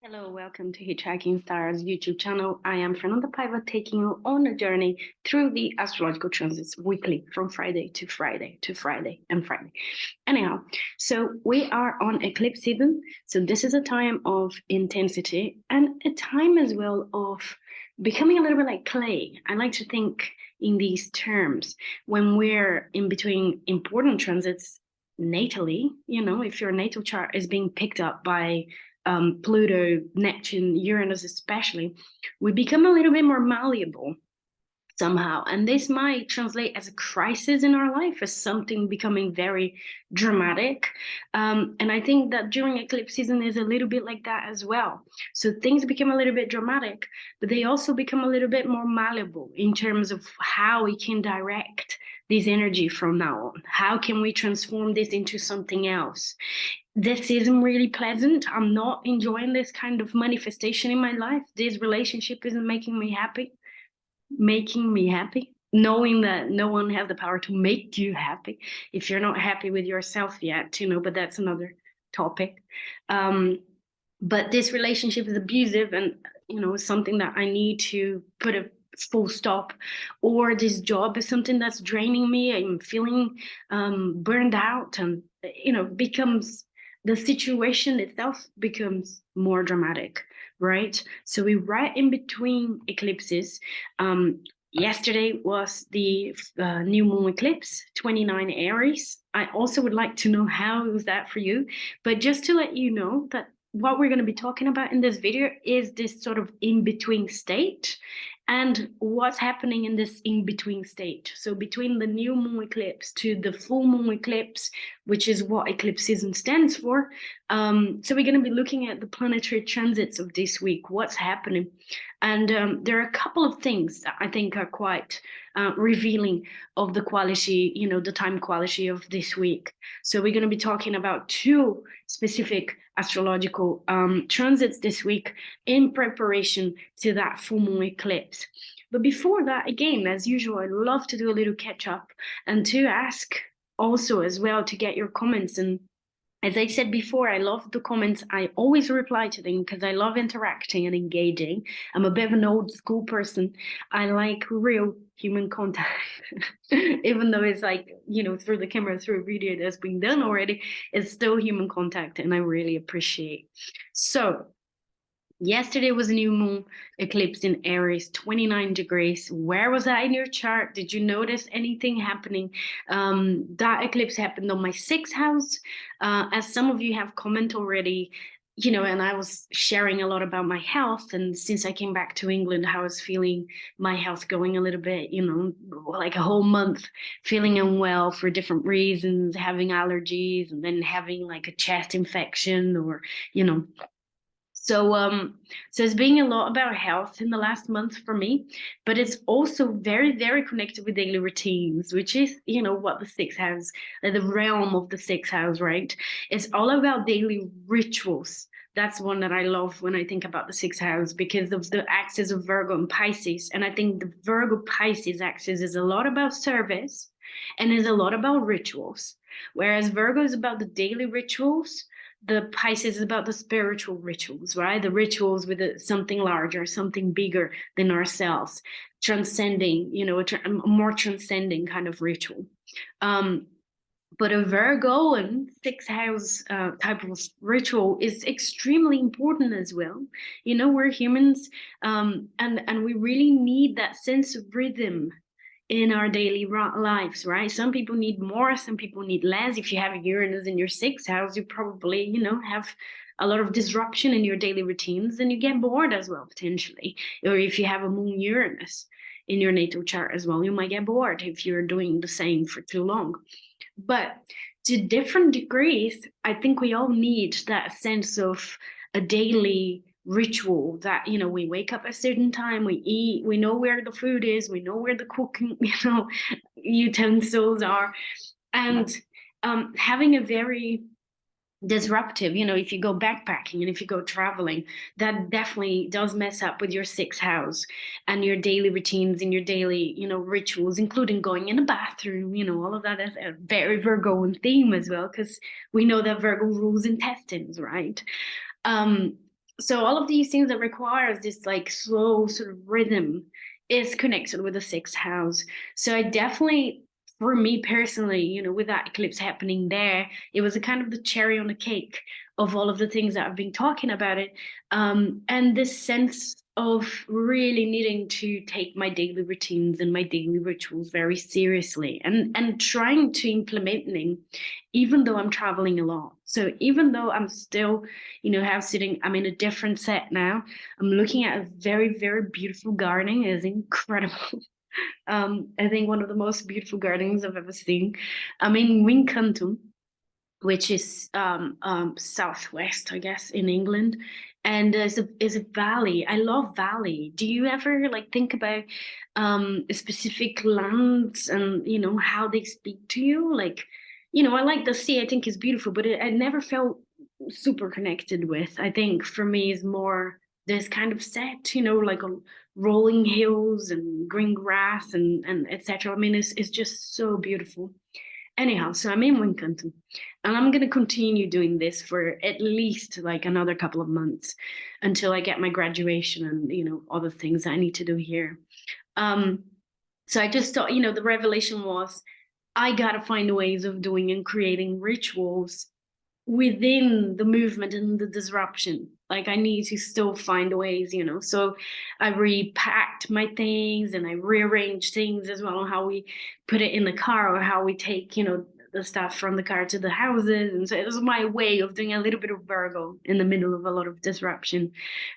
Hello, welcome to Hitchhiking Stars YouTube channel. I am Fernanda Paiva, taking you on a journey through the astrological transits weekly from Friday to Friday to Friday and Friday. Anyhow, so we are on eclipse season. So this is a time of intensity and a time as well of becoming a little bit like clay. I like to think in these terms when we're in between important transits natally, if your natal chart is being picked up by Pluto, Neptune, Uranus especially, we become a little bit more malleable somehow. And this might translate as a crisis in our life, as something becoming very dramatic. And I think that during eclipse season is a little bit like that as well. So things become a little bit dramatic, but they also become a little bit more malleable in terms of how we can direct this energy from now on. How can we transform this into something else? This isn't really pleasant. I'm not enjoying this kind of manifestation in my life. This relationship isn't making me happy. Knowing that no one has the power to make you happy if you're not happy with yourself yet, but that's another topic. But this relationship is abusive and, something that I need to put a full stop, or this job is something that's draining me. I'm feeling burned out, and, becomes the situation itself becomes more dramatic, right? So we're right in between eclipses. Yesterday was the new moon eclipse, 29 Aries. I also would like to know how was that for you. But just to let you know that what we're going to be talking about in this video is this sort of in-between state and what's happening in this in-between state. So between the new moon eclipse to the full moon eclipse, which is what eclipse season stands for. So we're going to be looking at the planetary transits of this week, what's happening. And there are a couple of things that I think are quite revealing of the quality, the time quality of this week. So we're going to be talking about two specific astrological transits this week in preparation to that full moon eclipse. But before that, again, as usual, I love to do a little catch up and to ask also as well to get your comments. And as I said before, I love the comments. I always reply to them because I love interacting and engaging. I'm a bit of an old school person. I like real human contact, even though it's like, through the camera, through a video that's been done already, it's still human contact, and I really appreciate. So yesterday was a new moon eclipse in Aries, 29 degrees. Where was that in your chart? Did you notice anything happening? That eclipse happened on my sixth house. As some of you have commented already, and I was sharing a lot about my health. And since I came back to England, I was feeling my health going a little bit, like a whole month feeling unwell for different reasons, having allergies and then having like a chest infection or, so it's being a lot about health in the last month for me, but it's also very, very connected with daily routines, which is, what the sixth house, the realm of the sixth house, right? It's all about daily rituals. That's one that I love when I think about the sixth house because of the axis of Virgo and Pisces. And I think the Virgo Pisces axis is a lot about service and is a lot about rituals. Whereas Virgo is about the daily rituals, the Pisces is about the spiritual rituals, right? The rituals with something larger, something bigger than ourselves, transcending, a more transcending kind of ritual. But a Virgo and sixth house type of ritual is extremely important as well. We're humans, and we really need that sense of rhythm in our daily lives, right? Some people need more, some people need less. If you have Uranus in your sixth house, you probably, have a lot of disruption in your daily routines and you get bored as well, potentially. Or if you have a moon Uranus in your natal chart as well, you might get bored if you're doing the same for too long. But to different degrees, I think we all need that sense of a daily ritual that we wake up at a certain time, we eat, we know where the food is, we know where the cooking utensils are, and having a very disruptive, if you go backpacking and if you go traveling, that definitely does mess up with your sixth house and your daily routines and your daily rituals, including going in a bathroom, all of that is a very Virgoan theme as well, because we know that Virgo rules intestines, right? So all of these things that requires this like slow sort of rhythm is connected with the sixth house. So I definitely, for me personally, with that eclipse happening there, it was a kind of the cherry on the cake of all of the things that I've been talking about it. And this sense of really needing to take my daily routines and my daily rituals very seriously, and trying to implement them even though I'm traveling a lot. So even though I'm still, I'm in a different set now. I'm looking at a very, very beautiful garden. It is incredible. I think one of the most beautiful gardens I've ever seen. I'm in Wincanton, which is southwest, I guess, in England. And is a valley. I love valley. Do you ever like think about specific lands and how they speak to you? Like, I like the sea. I think it's beautiful, but I never felt super connected with. I think for me is more this kind of set, like on rolling hills and green grass and etc. I mean, it's just so beautiful. Anyhow, so I'm in Wincanton, and I'm gonna continue doing this for at least like another couple of months until I get my graduation and other things I need to do here. Um, so I just thought, the revelation was I gotta find ways of doing and creating rituals within the movement and the disruption. Like I need to still find ways, So I repacked my things and I rearranged things as well, how we put it in the car or how we take, the stuff from the car to the houses. And so it was my way of doing a little bit of Virgo in the middle of a lot of disruption.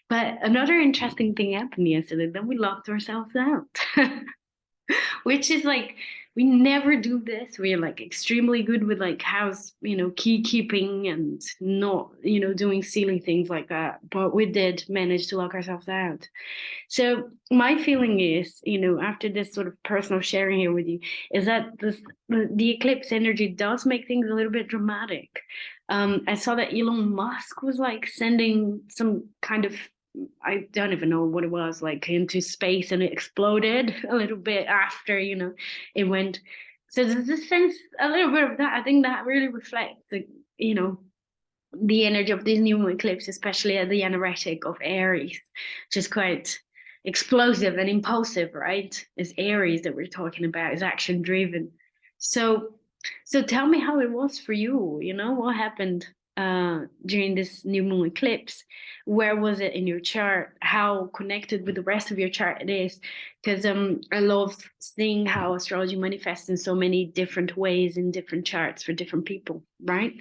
But another interesting thing happened yesterday. Then we locked ourselves out. Which is like we never do this. We're like extremely good with like house, key keeping and not, doing silly things like that. But we did manage to lock ourselves out. So my feeling is, after this sort of personal sharing here with you, is that the eclipse energy does make things a little bit dramatic. I saw that Elon Musk was like sending some kind of, I don't even know what it was, like into space, and it exploded a little bit after, it went. So there's a sense, a little bit of that. I think that really reflects the energy of this new moon eclipse, especially at the anaretic of Aries, which is quite explosive and impulsive, right? It's Aries that we're talking about, is action driven. So tell me how it was for you, what happened during this new moon eclipse. Where was it in your chart? How connected with the rest of your chart it is? Because I love seeing how astrology manifests in so many different ways in different charts for different people, right?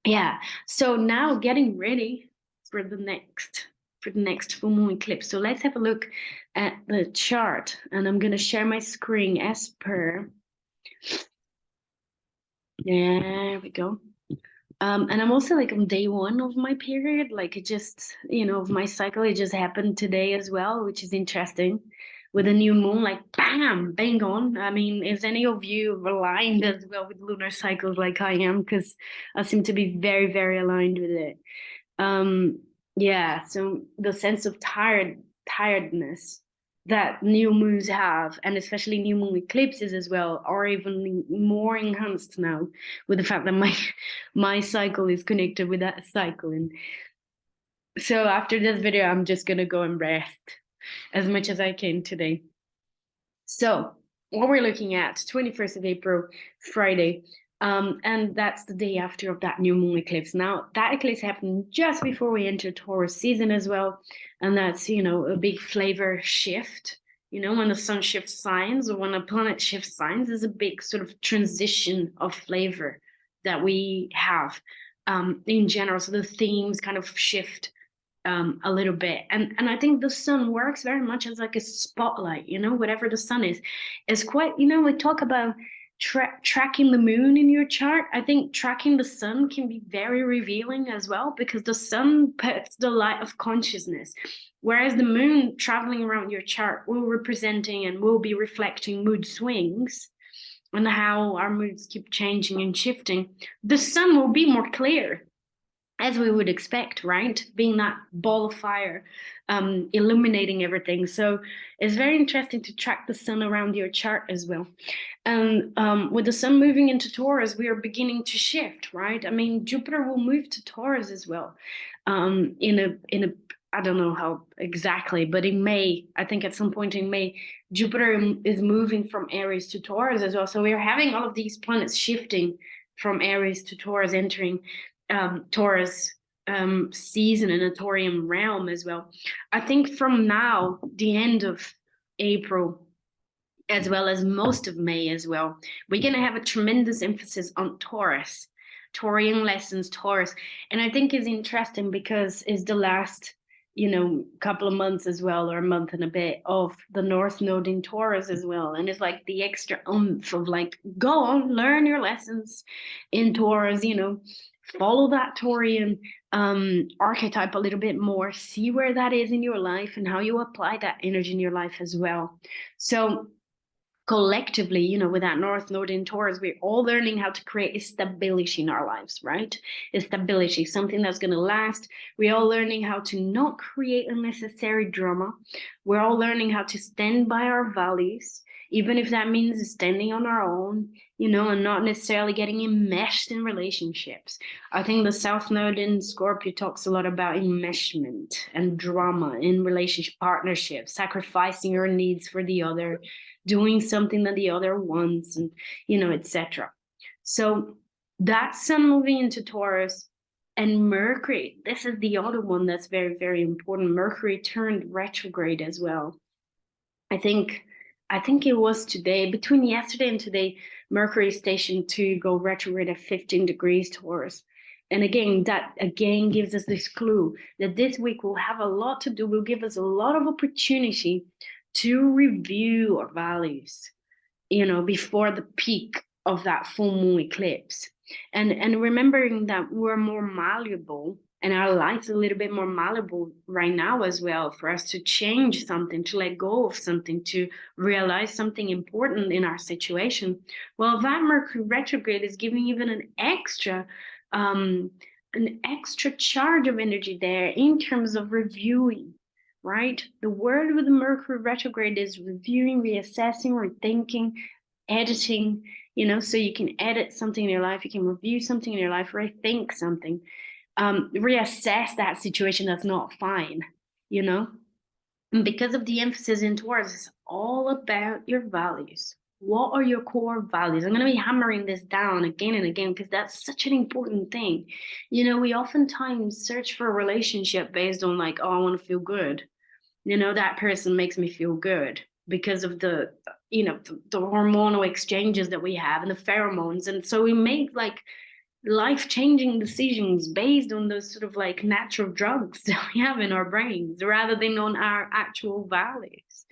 Yeah, so now getting ready for the next full moon eclipse. So let's have a look at the chart, and I'm going to share my screen as per. There we go. And I'm also like on day one of my period, like it just, of my cycle, it just happened today as well, which is interesting. With a new moon, like bam, bang on. I mean, is any of you aligned as well with lunar cycles like I am? Because I seem to be very, very aligned with it. Yeah, so the sense of tiredness that new moons have, and especially new moon eclipses as well, are even more enhanced now with the fact that my cycle is connected with that cycle. And so after this video, I'm just gonna go and rest as much as I can today. So what we're looking at, 21st of April, Friday, and that's the day after of that new moon eclipse. Now, that eclipse happened just before we enter Taurus season as well. And that's, a big flavor shift. When the sun shifts signs or when a planet shifts signs, there's a big sort of transition of flavor that we have in general. So the themes kind of shift a little bit. And I think the sun works very much as like a spotlight, whatever the sun is quite, we talk about tracking the moon in your chart. I think tracking the sun can be very revealing as well, because the sun puts the light of consciousness, whereas the moon traveling around your chart will representing and will be reflecting mood swings and how our moods keep changing and shifting. The sun will be more clear, as we would expect, right? Being that ball of fire, illuminating everything. So it's very interesting to track the sun around your chart as well. And with the sun moving into Taurus, we are beginning to shift, right? I mean, Jupiter will move to Taurus as well. in a I don't know how exactly, but in May, I think at some point in May, Jupiter is moving from Aries to Taurus as well. So we're having all of these planets shifting from Aries to Taurus, entering Taurus season in a Taurian realm as well. I think from now, the end of April, as well as most of May as well, we're going to have a tremendous emphasis on Taurus, Taurian lessons, Taurus. And I think it's interesting because it's the last, couple of months as well, or a month and a bit of the North Node in Taurus as well. And it's like the extra oomph of like, go on, learn your lessons in Taurus, follow that Taurian archetype a little bit more, see where that is in your life and how you apply that energy in your life as well. So collectively, with that North Node in Taurus, we're all learning how to create a stability in our lives, right? A stability, something that's going to last. We're all learning how to not create unnecessary drama. We're all learning how to stand by our values, even if that means standing on our own, and not necessarily getting enmeshed in relationships. I think the South Node in Scorpio talks a lot about enmeshment and drama in relationship partnerships, sacrificing your needs for the other, doing something that the other wants, and etc. So that Sun moving into Taurus, and Mercury, this is the other one that's very, very important. Mercury turned retrograde as well. I think it was today, between yesterday and today, Mercury stationed to go retrograde at 15 degrees Taurus. And again, that again gives us this clue that this week will have a lot to do, will give us a lot of opportunity to review our values, before the peak of that full moon eclipse. And remembering that we're more malleable and our life's a little bit more malleable right now as well, for us to change something, to let go of something, to realize something important in our situation. Well, that Mercury retrograde is giving even an extra charge of energy there in terms of reviewing, right? The word with the Mercury retrograde is reviewing, reassessing, rethinking, editing, so you can edit something in your life, you can review something in your life, rethink something, reassess that situation that's not fine, And because of the emphasis in Taurus, it's all about your values. What are your core values? I'm going to be hammering this down again and again because that's such an important thing. We oftentimes search for a relationship based on like, oh, I want to feel good. That person makes me feel good because of the hormonal exchanges that we have and the pheromones. And so we make like life-changing decisions based on those sort of like natural drugs that we have in our brains rather than on our actual values.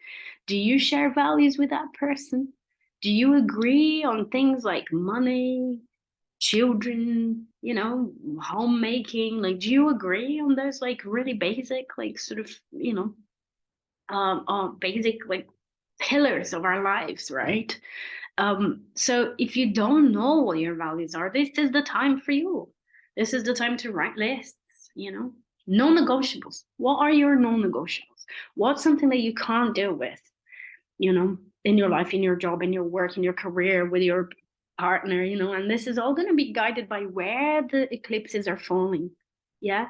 Do you share values with that person? Do you agree on things like money, children, homemaking? Like, do you agree on those like really basic, like sort of, basic like pillars of our lives, right? So if you don't know what your values are, this is the time for you. This is the time to write lists, non-negotiables. What are your non-negotiables? What's something that you can't deal with, in your life, in your job, in your work, in your career, with your partner, and this is all going to be guided by where the eclipses are falling. Yeah.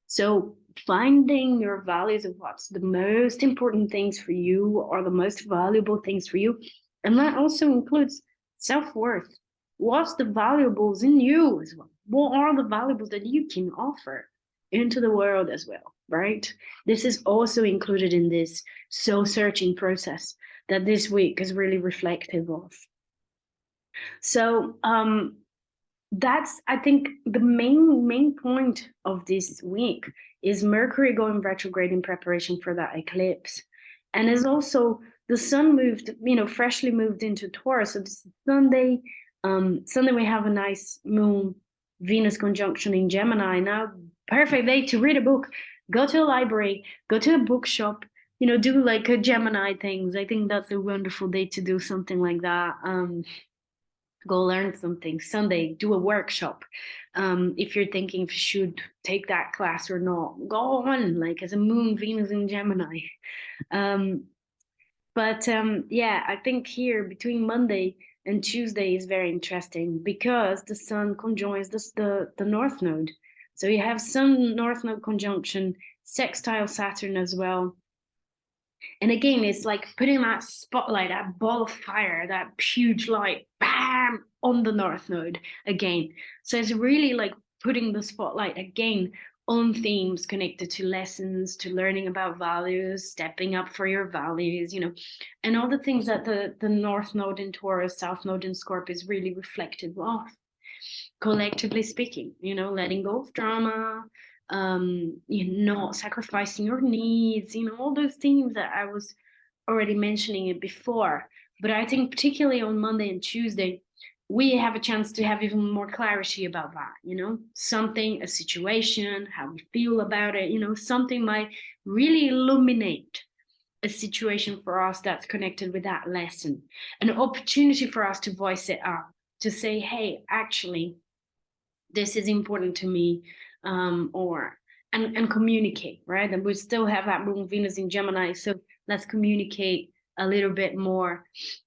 So finding your values of what's the most important things for you or the most valuable things for you. And that also includes self-worth. What's the valuables in you as well? What are the valuables that you can offer into the world as well, right? This is also included in this soul-searching process that this week is really reflective of. So that's, I think, the main point of this week is Mercury going retrograde in preparation for that eclipse. And is also the sun moved, freshly moved into Taurus. So this Sunday we have a nice moon Venus conjunction in Gemini. Now, perfect day to read a book, go to a library, go to a bookshop, do like a Gemini things. I think that's a wonderful day to do something like that. Go learn something. Sunday, do a workshop. If you're thinking if you should take that class or not, go on, like as a moon, Venus in Gemini. Yeah, I think here between Monday and Tuesday is very interesting because the sun conjoins the North Node. So you have Sun North Node conjunction, sextile Saturn as well. And again, it's like putting that spotlight, that ball of fire, that huge light, bam, on the North Node again. So it's really like putting the spotlight again on themes connected to lessons, to learning about values, stepping up for your values, and all the things that the North Node in Taurus, South Node in Scorpio is really reflective of, collectively speaking, letting go of drama, not sacrificing your needs, all those things that I was already mentioning it before. But I think particularly on Monday and Tuesday, we have a chance to have even more clarity about that, something, a situation, how we feel about it, something might really illuminate a situation for us that's connected with that lesson, an opportunity for us to voice it up, to say, hey, actually, this is important to me, and communicate, right? And we still have that Moon Venus in Gemini, so let's communicate a little bit more.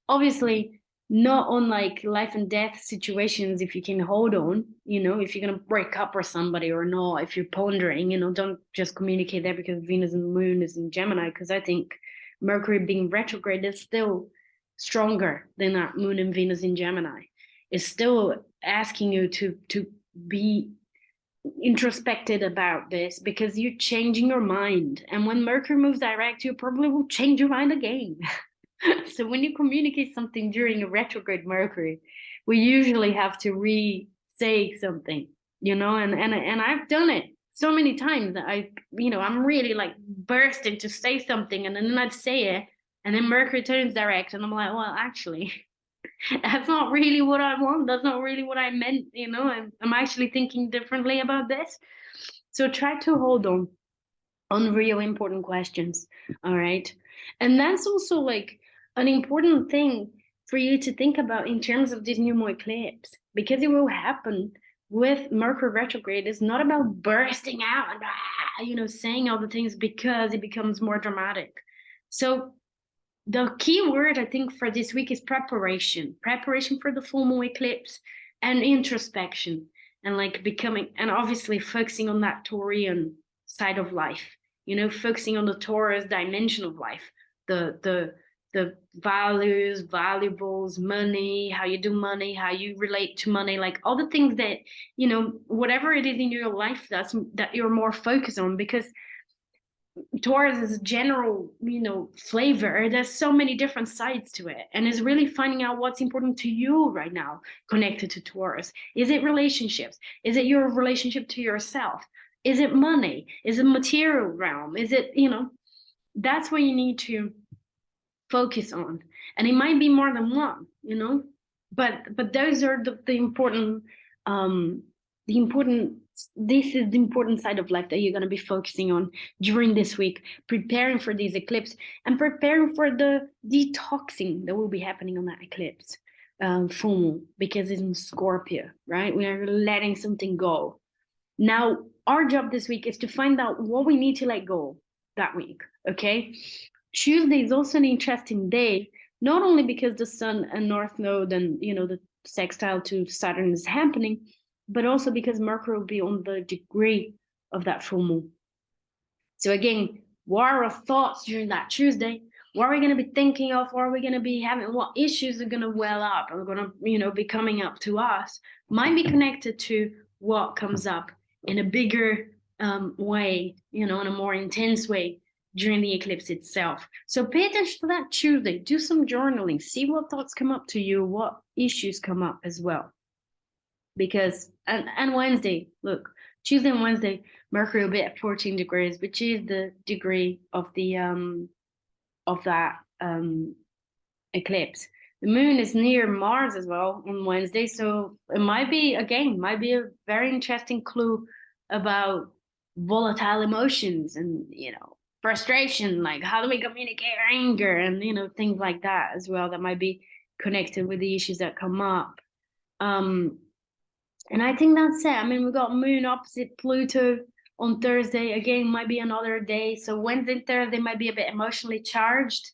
Obviously, not on like life and death situations, if you can hold on, if you're gonna break up with somebody or not, if you're pondering, don't just communicate there because Venus and the Moon is in Gemini, because I think Mercury being retrograde is still stronger than that Moon and Venus in Gemini. It's still asking you to be introspected about this, because you're changing your mind, and when Mercury moves direct, you probably will change your mind again. So when you communicate something during a retrograde Mercury, we usually have to re-say something, and I've done it so many times that I'm really like bursting to say something, and then I'd say it, and then Mercury turns direct, and I'm like, well, actually, that's not really what I want. That's not really what I meant. I'm actually thinking differently about this. So try to hold on real important questions. All right. And that's also like an important thing for you to think about in terms of this new moon eclipse, because it will happen with Mercury retrograde. It's not about bursting out and, saying all the things, because it becomes more dramatic. So the key word, I think, for this week is preparation for the full moon eclipse, and introspection, and like becoming, and obviously focusing on that Taurian side of life, focusing on the Taurus dimension of life, the values, valuables, money, how you do money, how you relate to money, like all the things that, whatever it is in your life that you're more focused on, because Taurus is a general, flavor. There's so many different sides to it, and it's really finding out what's important to you right now connected to Taurus. Is it relationships? Is it your relationship to yourself? Is it money? Is it material realm? Is it, that's what you need to focus on, and it might be more than one, but those are the important, this is the important side of life that you're going to be focusing on during this week, preparing for these eclipse, and preparing for the detoxing that will be happening on that eclipse full moon, because it's in Scorpio, right? We are letting something go. Now, our job this week is to find out what we need to let go that week, okay? Tuesday is also an interesting day, not only because the Sun and North Node and, the sextile to Saturn is happening, but also because Mercury will be on the degree of that full moon. So again, what are our thoughts during that Tuesday? What are we going to be thinking of? What are we going to be having? What issues are going to well up and going to, be coming up to us? Might be connected to what comes up in a bigger way, in a more intense way during the eclipse itself. So pay attention to that Tuesday. Do some journaling. See what thoughts come up to you, what issues come up as well. Because, and Wednesday, look, Tuesday and Wednesday, Mercury will be at 14 degrees, which is the degree of the of that eclipse. The moon is near Mars as well on Wednesday, so it might be a very interesting clue about volatile emotions and, frustration, like how do we communicate anger and, things like that as well, that might be connected with the issues that come up. And I think that's it. I mean, we got Moon opposite Pluto on Thursday. Again, might be another day. So Wednesday, Thursday might be a bit emotionally charged,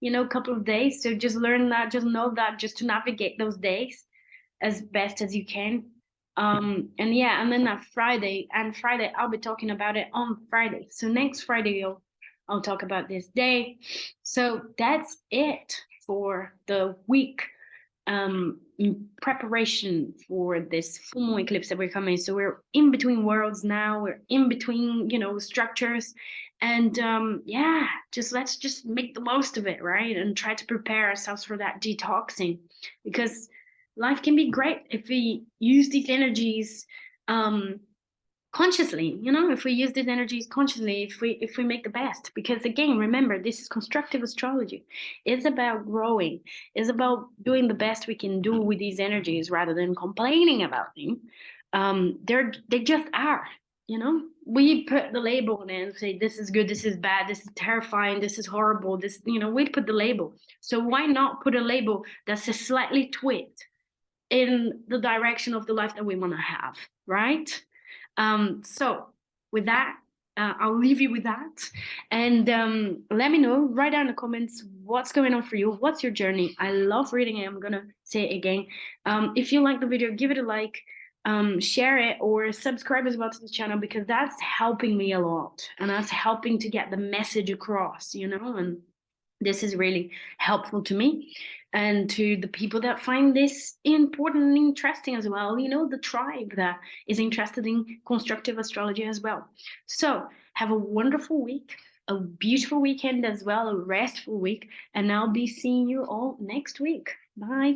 a couple of days. So just learn that, just know that, just to navigate those days as best as you can. And yeah, and then that Friday I'll be talking about it on Friday. So next Friday I'll talk about this day. So that's it for the week in preparation for this full moon eclipse that we're coming. So we're in between worlds now. We're in between, structures, and yeah, let's just make the most of it, right? And try to prepare ourselves for that detoxing, because life can be great if we use these energies consciously. If we use these energies consciously, if we make the best. Because again, remember, this is constructive astrology. It's about growing. It's about doing the best we can do with these energies rather than complaining about them. They just are. We put the label on it and say this is good, this is bad, this is terrifying, this is horrible, this, we put the label. So why not put a label that's a slightly tweaked in the direction of the life that we want to have, right? So with that, I'll leave you with that. And let me know, write down in the comments what's going on for you, what's your journey. I love reading it. I'm gonna say it again. If you like the video, give it a like, share it, or subscribe as well to the channel, because that's helping me a lot, and that's helping to get the message across, and this is really helpful to me and to the people that find this important and interesting as well. The tribe that is interested in constructive astrology as well. So have a wonderful week, a beautiful weekend as well, a restful week, and I'll be seeing you all next week. Bye.